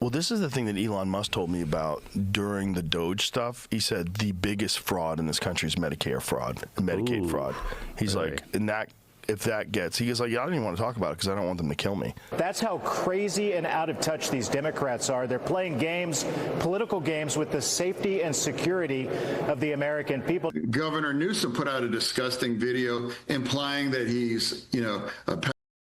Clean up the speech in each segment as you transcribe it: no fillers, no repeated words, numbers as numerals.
Well, this is the thing that Elon Musk told me about during the Doge stuff. He said the biggest fraud in this country is Medicare fraud, Medicaid fraud. He's like, and that if that gets, he goes like, yeah, I don't even want to talk about it because I don't want them to kill me. That's how crazy and out of touch these Democrats are. They're playing games, political games, with the safety and security of the American people. Governor Newsom put out a disgusting video implying that he's, you know, a pedophile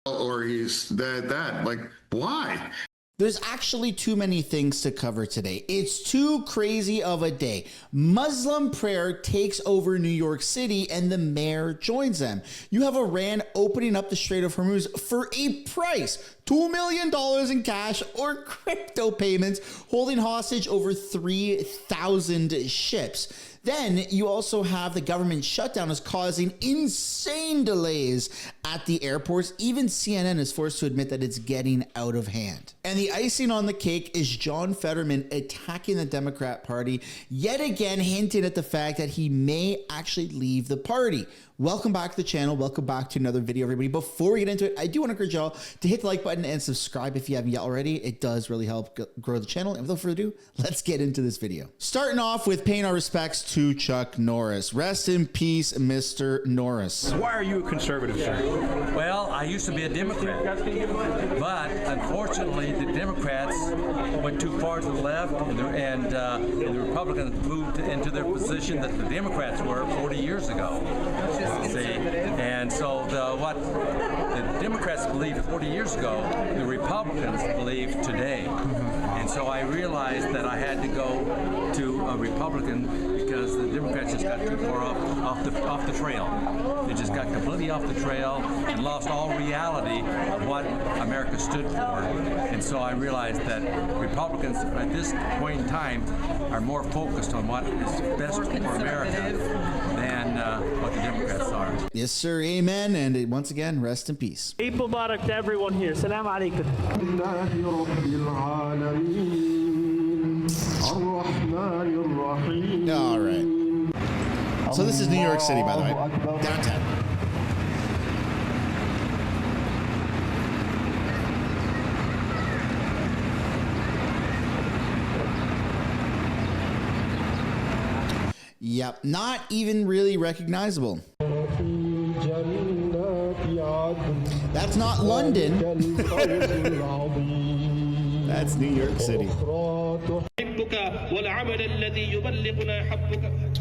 or he's that. Like, why? There's actually too many things to cover today. It's too crazy of a day. Muslim prayer takes over New York City and the mayor joins them. You have Iran opening up the Strait of Hormuz for a price, $2 million in cash or crypto payments, holding hostage over 3,000 ships. Then you also have the government shutdown is causing insane delays at the airports. Even CNN is forced to admit that it's getting out of hand. And the icing on the cake is John Fetterman attacking the Democrat Party, yet again hinting at the fact that he may actually leave the party. Welcome back to the channel. Welcome back to another video, everybody. Before we get into it, I do want to encourage y'all to hit the like button and subscribe if you haven't yet already. It does really help grow the channel. And without further ado, let's get into this video. Starting off with paying our respects to Chuck Norris. Rest in peace, Mr. Norris. Why are you a conservative, sir? Well, I used to be a Democrat, but unfortunately the Democrats went too far to the left, and the Republicans moved into their position that the Democrats were 40 years ago. See, and so what the Democrats believed 40 years ago, the Republicans believe today. And so I realized that I had to go to a Republican because the Democrats just got too far off the trail. They just got completely off the trail and lost all reality of what America stood for. And so I realized that Republicans at this point in time are more focused on what is best for America than what the Democrats are. Yes, sir. Amen. And once again, rest in peace. Eid Mubarak to everyone here. Salam alaikum. All right. So this is New York City, by the way. Downtown. Yep, not even really recognizable. That's not London. That's New York City. والعمل الذي يبلغنا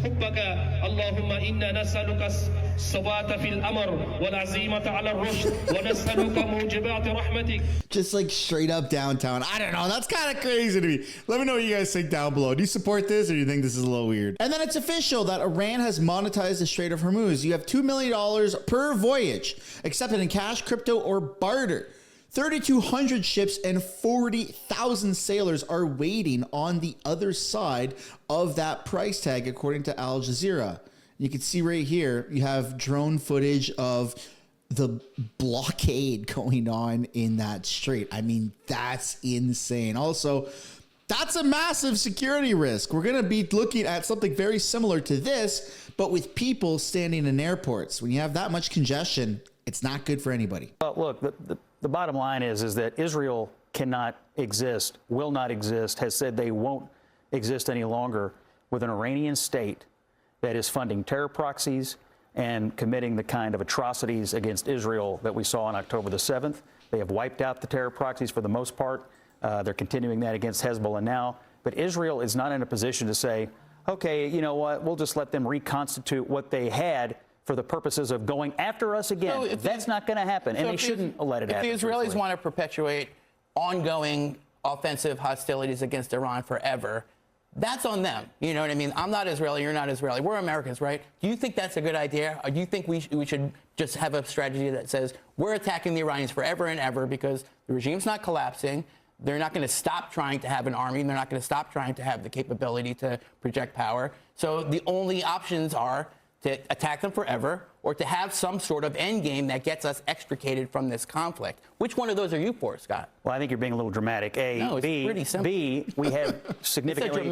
حبك اللهم إنا نسألك الثبات في الأمر والعزيمة على الرشد ونسألك موجبات رحمتك. Just like straight up downtown. I don't know. That's kind of crazy to me. Let me know what you guys think down below. Do you support this or do you think this is a little weird? And then it's official that Iran has monetized the Strait of Hormuz. You have $2 million per voyage, accepted in cash, crypto, or barter. 3,200 ships and 40,000 sailors are waiting on the other side of that price tag, according to Al Jazeera. You can see right here, you have drone footage of the blockade going on in that strait. I mean, that's insane. Also, that's a massive security risk. We're going to be looking at something very similar to this, but with people standing in airports. When you have that much congestion, it's not good for anybody. Well, look, the bottom line is that Israel cannot exist, will not exist, has said they won't exist any longer with an Iranian state that is funding terror proxies and committing the kind of atrocities against Israel that we saw on October the 7th. They have wiped out the terror proxies for the most part. They're continuing that against Hezbollah now. But Israel is not in a position to say, okay, you know what, we'll just let them reconstitute what they had for the purposes of going after us again. So that's not going to happen, and they shouldn't let it happen. If the Israelis want to perpetuate ongoing offensive hostilities against Iran forever, that's on them. You know what I mean? I'm not Israeli, you're not Israeli. We're Americans, right? Do you think that's a good idea? Or do you think we should just have a strategy that says we're attacking the Iranians forever and ever because the regime's not collapsing, they're not going to stop trying to have an army, and they're not going to stop trying to have the capability to project power. So the only options are to attack them forever or to have some sort of end game that gets us extricated from this conflict. Which one of those are you for, Scott? Well, I think you're being a little dramatic. No, it's pretty simple. B, we have significantly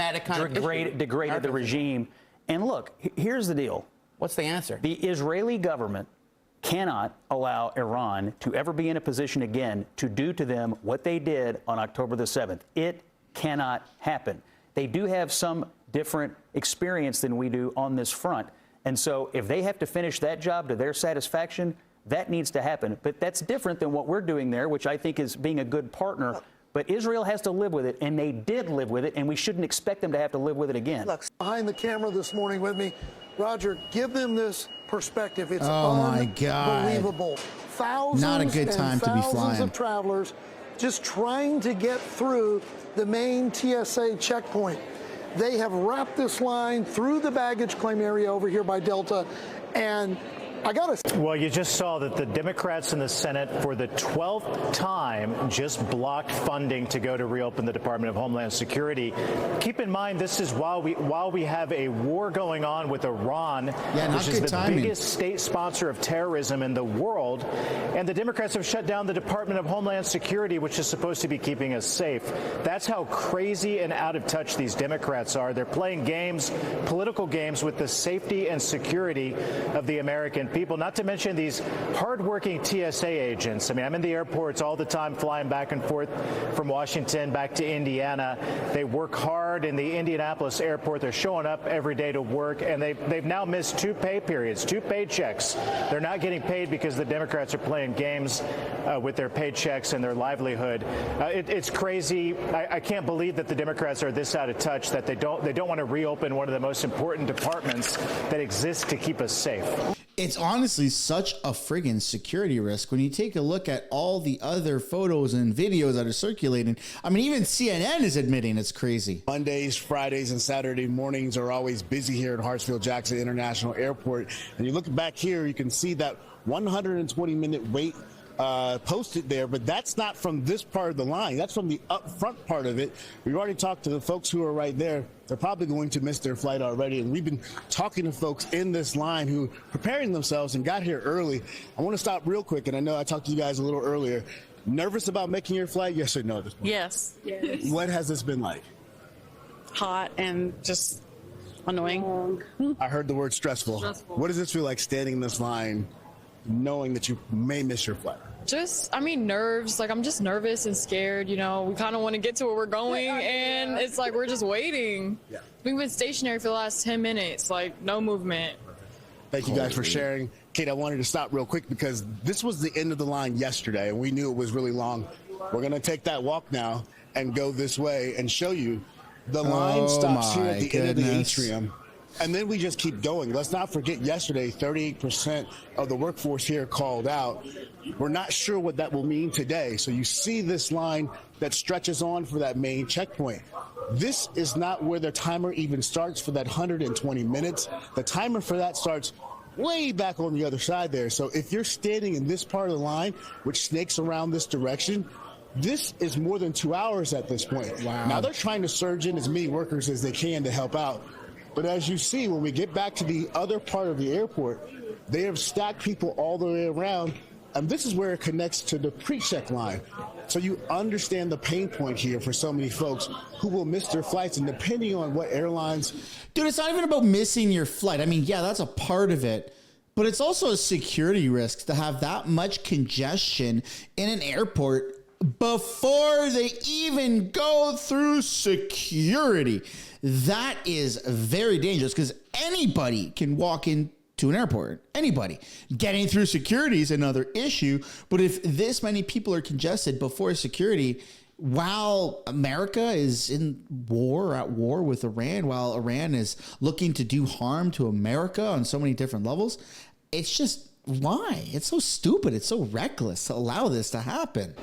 degraded the regime. And look, here's the deal. What's the answer? The Israeli government cannot allow Iran to ever be in a position again to do to them what they did on October the 7th. It cannot happen. They do have some different experience than we do on this front. And so if they have to finish that job to their satisfaction, that needs to happen. But that's different than what we're doing there, which I think is being a good partner. But Israel has to live with it, and they did live with it, and we shouldn't expect them to have to live with it again. Behind the camera this morning with me, Roger, give them this perspective. It's God. unbelievable. Thousands Not a good time to be flying. Thousands of travelers just trying to get through the main TSA checkpoint. They have wrapped this line through the baggage claim area over here by Delta, and I got to. Well, you just saw that the Democrats in the Senate for the 12th time just blocked funding to go to reopen the Department of Homeland Security. Keep in mind, this is while we have a war going on with Iran, which is the biggest state sponsor of terrorism in the world, and the Democrats have shut down the Department of Homeland Security, which is supposed to be keeping us safe. That's how crazy and out of touch these Democrats are. They're playing games, political games, with the safety and security of the American people, not to mention these hardworking TSA agents. I mean, I'm in the airports all the time, flying back and forth from Washington back to Indiana. They work hard in the Indianapolis airport. They're showing up every day to work, and they've now missed 2 pay periods, 2 paychecks. They're not getting paid because the Democrats are playing games with their paychecks and their livelihood. It's crazy. I can't believe that the Democrats are this out of touch, that they don't want to reopen one of the most important departments that exists to keep us safe. It's honestly such a friggin' security risk when you take a look at all the other photos and videos that are circulating. I mean, even CNN is admitting it's crazy. Mondays, Fridays, and Saturday mornings are always busy here at Hartsfield-Jackson International Airport. And you look back here, you can see that 120-minute wait posted there, but that's not from this part of the line. That's from the up front part of it. We've already talked to the folks who are right there. They're probably going to miss their flight already, and we've been talking to folks in this line who are preparing themselves and got here early. I want to stop real quick, and I know I talked to you guys a little earlier. Nervous about making your flight? Yes or no? Yes. What has this been like? Hot and just annoying. I heard the word stressful. What does this feel like standing in this line knowing that you may miss your flight? Nerves. Like, I'm just nervous and scared, you know. We kind of want to get to where we're going, and it's like we're just waiting. Yeah. We've been stationary for the last 10 minutes, like, no movement. Thank you guys for sharing. Kate, I wanted to stop real quick because this was the end of the line yesterday, and we knew it was really long. We're going to take that walk now and go this way and show you. The line stops here at the end of the atrium. And then we just keep going. Let's not forget yesterday, 38% of the workforce here called out. We're not sure what that will mean today. So you see this line that stretches on for that main checkpoint. This is not where the timer even starts for that 120 minutes. The timer for that starts way back on the other side there. So if you're standing in this part of the line, which snakes around this direction, this is more than 2 hours at this point. Wow. Now they're trying to surge in as many workers as they can to help out. But as you see, when we get back to the other part of the airport, they have stacked people all the way around. And this is where it connects to the pre-check line. So you understand the pain point here for so many folks who will miss their flights. And depending on what airlines... Dude, it's not even about missing your flight. I mean, yeah, that's a part of it. But it's also a security risk to have that much congestion in an airport before they even go through security. That is very dangerous because anybody can walk into an airport. Anybody. Getting through security is another issue. But if this many people are congested before security, while America is at war with Iran, while Iran is looking to do harm to America on so many different levels, it's just, why? It's so stupid. It's so reckless to allow this to happen.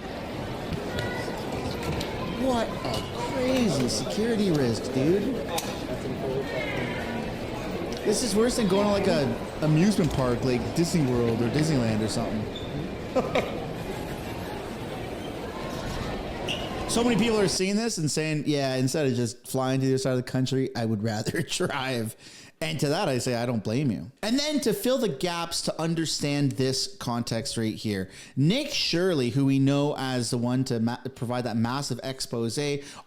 What a crazy security risk, dude. This is worse than going to like a amusement park like Disney World or Disneyland or something. So many people are seeing this and saying, yeah, instead of just flying to the other side of the country, I would rather drive And to that, I say, I don't blame you. And then to fill the gaps to understand this context right here, Nick Shirley, who we know as the one to provide that massive expose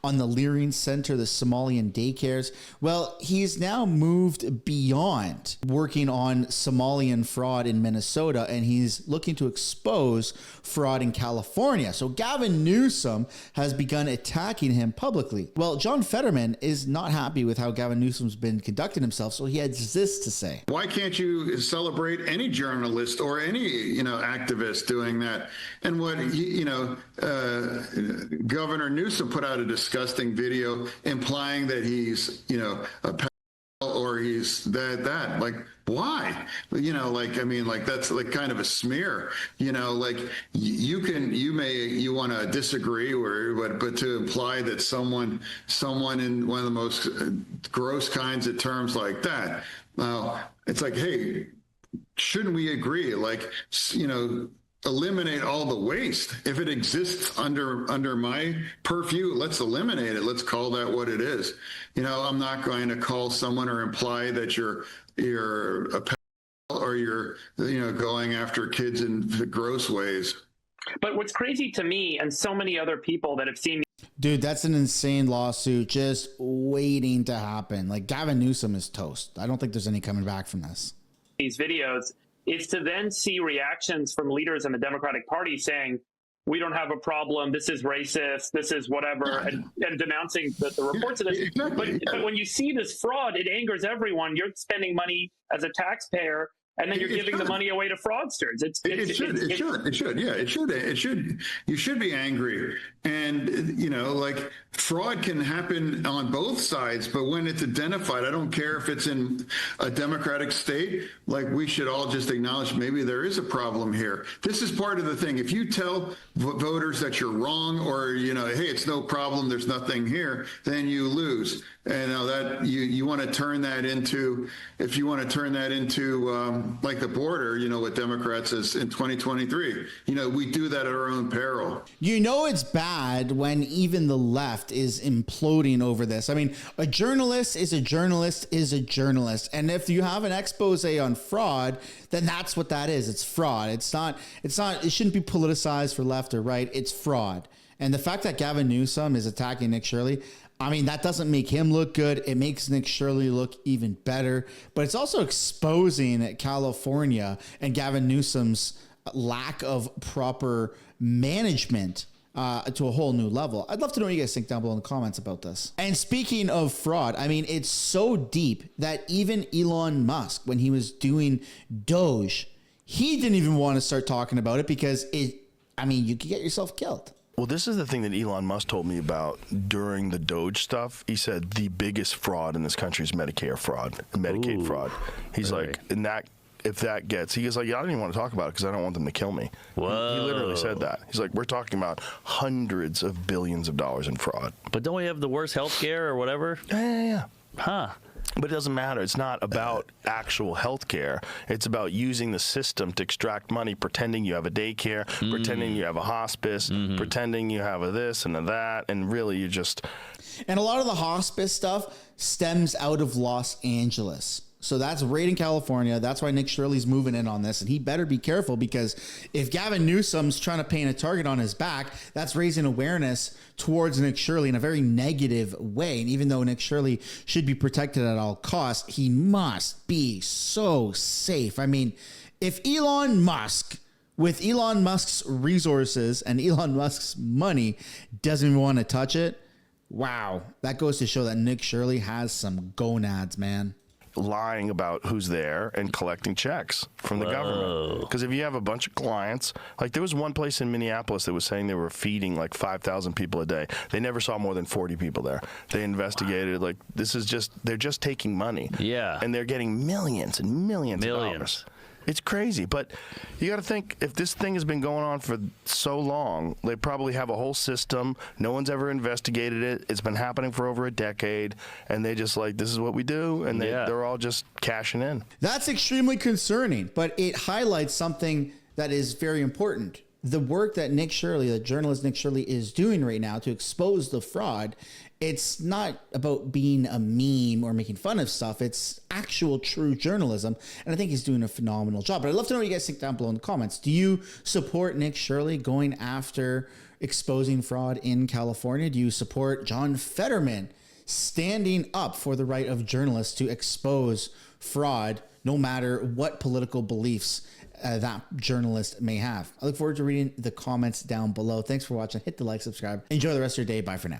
on the Leering Center, the Somalian daycares, well, he's now moved beyond working on Somalian fraud in Minnesota, and he's looking to expose fraud in California. So Gavin Newsom has begun attacking him publicly. Well, John Fetterman is not happy with how Gavin Newsom's been conducting himself, so he has this to say. Why can't you celebrate any journalist or any, activist doing that? And what, Governor Newsom put out a disgusting video implying that he's, a pedal or he's that. Like, why? That's like kind of a smear, you want to disagree but to imply that someone in one of the most gross kinds of terms like that. Now it's like, hey, shouldn't we agree? Like, eliminate all the waste. If it exists under my purview, let's eliminate it. Let's call that what it is. I'm not going to call someone or imply that you're a pedal or you're going after kids in gross ways. But what's crazy to me and so many other people that have seen, dude, that's an insane lawsuit just waiting to happen. Like, Gavin Newsom is toast. I don't think there's any coming back from this. These videos is to then see reactions from leaders in the Democratic Party saying, we don't have a problem, this is racist, this is whatever, and denouncing the reports of this. Exactly. But when you see this fraud, it angers everyone. You're spending money as a taxpayer, and then you're giving the money away to fraudsters. It should. You should be angry. And, fraud can happen on both sides, but when it's identified, I don't care if it's in a Democratic state, like, we should all just acknowledge maybe there is a problem here. This is part of the thing. If you tell voters that you're wrong or, hey, it's no problem, there's nothing here, then you lose. And that you want to turn that into, if you want to turn that into like the border, what Democrats is in 2023, we do that at our own peril. It's bad when even the left is imploding over this. I mean, a journalist is a journalist is a journalist. And if you have an expose on fraud, then that's what that is. It's fraud. It shouldn't be politicized for left or right. It's fraud. And the fact that Gavin Newsom is attacking Nick Shirley, I mean, that doesn't make him look good. It makes Nick Shirley look even better. But it's also exposing California and Gavin Newsom's lack of proper management to a whole new level. I'd love to know what you guys think down below in the comments about this. And speaking of fraud, I mean, it's so deep that even Elon Musk, when he was doing Doge, he didn't even want to start talking about it because you could get yourself killed. Well, this is the thing that Elon Musk told me about during the Doge stuff. He said the biggest fraud in this country is Medicare fraud, Medicaid fraud. He's like, if that gets, he goes like, I don't even want to talk about it because I don't want them to kill me. Whoa. He literally said that. He's like, we're talking about hundreds of billions of dollars in fraud. But don't we have the worst health care or whatever? Yeah. Huh. But it doesn't matter. It's not about actual health care. It's about using the system to extract money, pretending you have a daycare, pretending you have a hospice, pretending you have a this and a that, and really you just... And a lot of the hospice stuff stems out of Los Angeles. So that's right in California. That's why Nick Shirley's moving in on this. And he better be careful, because if Gavin Newsom's trying to paint a target on his back, that's raising awareness towards Nick Shirley in a very negative way. And even though Nick Shirley should be protected at all costs, he must be so safe. I mean, if Elon Musk, with Elon Musk's resources and Elon Musk's money, doesn't even want to touch it, wow, that goes to show that Nick Shirley has some gonads, man. Lying about who's there and collecting checks from the government. Because if you have a bunch of clients, like there was one place in Minneapolis that was saying they were feeding like 5,000 people a day. They never saw more than 40 people there. They investigated, like, this is just, they're just taking money. Yeah. And they're getting millions and millions of dollars. It's crazy, but you got to think, if this thing has been going on for so long, they probably have a whole system. No one's ever investigated it. It's been happening for over a decade, and they just like, this is what we do, and they're all just cashing in. That's extremely concerning, but it highlights something that is very important. the work that Nick Shirley, the journalist Nick Shirley, is doing right now to expose the fraud, it's not about being a meme or making fun of stuff. It's actual true journalism. And I think he's doing a phenomenal job. But I'd love to know what you guys think down below in the comments. Do you support Nick Shirley going after exposing fraud in California? Do you support John Fetterman standing up for the right of journalists to expose fraud, no matter what political beliefs that journalist may have? I look forward to reading the comments down below. Thanks for watching. Hit the like, subscribe. Enjoy the rest of your day. Bye for now.